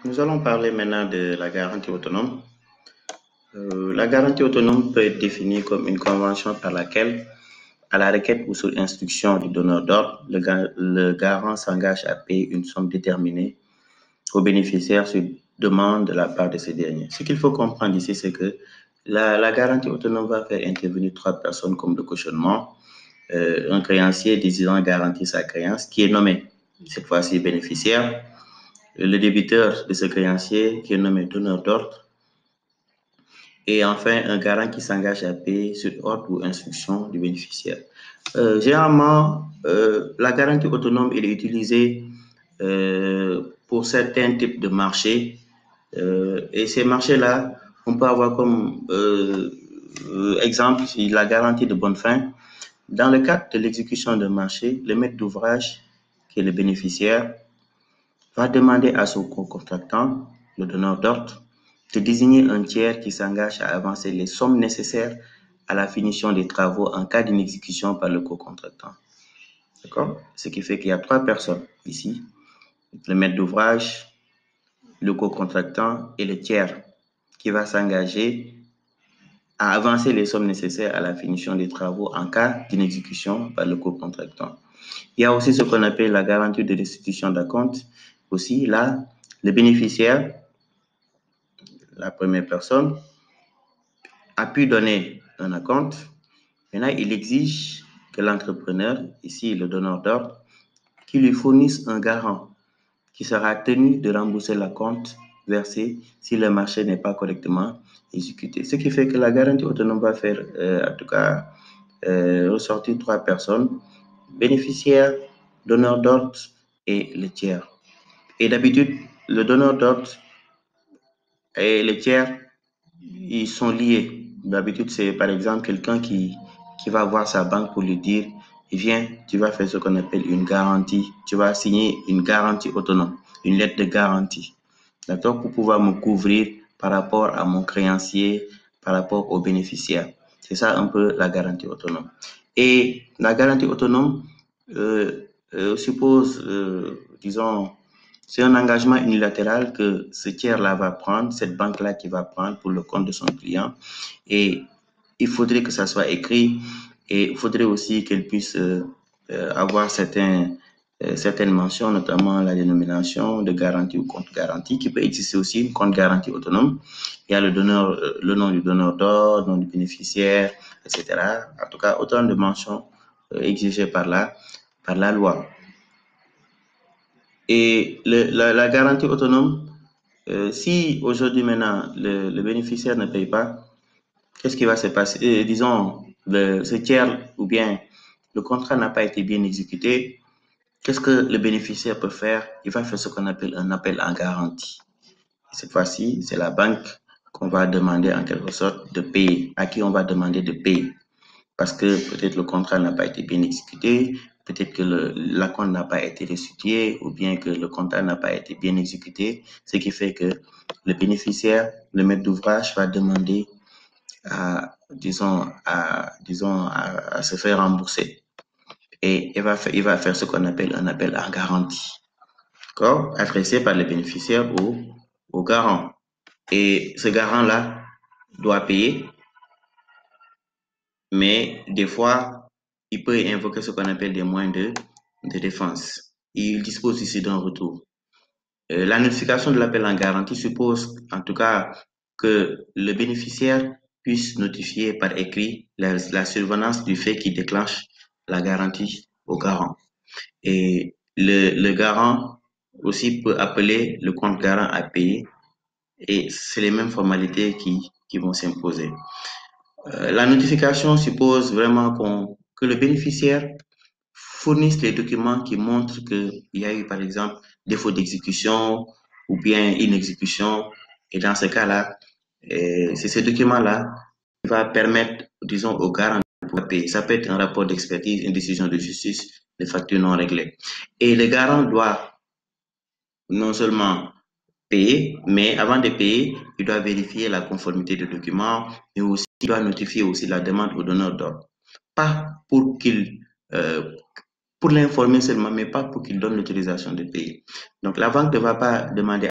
Nous allons parler maintenant de la garantie autonome. La garantie autonome peut être définie comme une convention par laquelle, à la requête ou sur instruction du donneur d'ordre, le garant s'engage à payer une somme déterminée aux bénéficiaires sur demande de la part de ces derniers. Ce qu'il faut comprendre ici, c'est que la garantie autonome va faire intervenir trois personnes comme le cautionnement, un créancier désirant garantir sa créance, qui est nommé cette fois-ci bénéficiaire, le débiteur de ce créancier qui est nommé donneur d'ordre, et enfin un garant qui s'engage à payer sur ordre ou instruction du bénéficiaire. Généralement, la garantie autonome est utilisée pour certains types de marchés, et ces marchés-là, on peut avoir comme exemple la garantie de bonne fin. Dans le cadre de l'exécution d'un marché, le maître d'ouvrage, qui est le bénéficiaire, va demander à son co-contractant, le donneur d'ordre, de désigner un tiers qui s'engage à avancer les sommes nécessaires à la finition des travaux en cas d'inexécution par le co-contractant. D'accord? Ce qui fait qu'il y a trois personnes ici, le maître d'ouvrage, le co-contractant et le tiers qui va s'engager à avancer les sommes nécessaires à la finition des travaux en cas d'inexécution par le co-contractant. Il y a aussi ce qu'on appelle la garantie de restitution d'acompte. Aussi, là, le bénéficiaire, la première personne, a pu donner un acompte. Maintenant, il exige que l'entrepreneur, ici le donneur d'ordre, qui lui fournisse un garant qui sera tenu de rembourser l'acompte versé si le marché n'est pas correctement exécuté. Ce qui fait que la garantie autonome va faire, en tout cas, ressortir trois personnes, bénéficiaire, donneur d'ordre et le tiers. Et d'habitude, le donneur d'ordre et le tiers, ils sont liés. D'habitude, c'est par exemple quelqu'un qui va voir sa banque pour lui dire, viens, tu vas faire ce qu'on appelle une garantie. Tu vas signer une garantie autonome, une lettre de garantie. D'accord? Pour pouvoir me couvrir par rapport à mon créancier, par rapport aux bénéficiaires. C'est ça un peu la garantie autonome. Et la garantie autonome suppose, disons, c'est un engagement unilatéral que ce tiers-là va prendre, cette banque-là qui va prendre pour le compte de son client. Et il faudrait que ça soit écrit et il faudrait aussi qu'elle puisse avoir certaines mentions, notamment la dénomination de garantie ou compte garantie, qui peut exister aussi, une compte garantie autonome. Il y a le nom du donneur d'ordre, le nom du bénéficiaire, etc. En tout cas, autant de mentions exigées par la loi. Et la garantie autonome, si aujourd'hui maintenant le bénéficiaire ne paye pas, qu'est-ce qui va se passer? Disons, ce tiers ou bien le contrat n'a pas été bien exécuté, qu'est-ce que le bénéficiaire peut faire? Il va faire ce qu'on appelle un appel en garantie. Cette fois-ci, c'est la banque qu'on va demander en quelque sorte de payer, à qui on va demander de payer. Parce que peut-être le contrat n'a pas été bien exécuté, peut-être que l'acompte n'a pas été restitué, ou bien que le contrat n'a pas été bien exécuté, ce qui fait que le bénéficiaire, le maître d'ouvrage, va demander à se faire rembourser. Et il va faire ce qu'on appelle un appel en garantie, d'accord, adressé par le bénéficiaire au garant. Et ce garant-là doit payer, mais des fois, il peut invoquer ce qu'on appelle des moyens de défense. Il dispose ici d'un retour. La notification de l'appel en garantie suppose, en tout cas, que le bénéficiaire puisse notifier par écrit la survenance du fait qui déclenche la garantie au garant. Et le garant aussi peut appeler le compte garant à payer, et c'est les mêmes formalités qui vont s'imposer. La notification suppose vraiment que le bénéficiaire fournissent les documents qui montrent qu'il y a eu, par exemple, défaut d'exécution ou bien inexécution. Et dans ce cas-là, c'est ces documents-là qui va permettre, disons, au garant de pouvoir payer. Ça peut être un rapport d'expertise, une décision de justice, des factures non réglées. Et le garant doit non seulement payer, mais avant de payer, il doit vérifier la conformité des documents, mais aussi il doit notifier aussi la demande au donneur d'ordre. Pas pour qu'il pour l'informer seulement, mais pas pour qu'il donne l'autorisation de payer. Donc, la banque ne va pas demander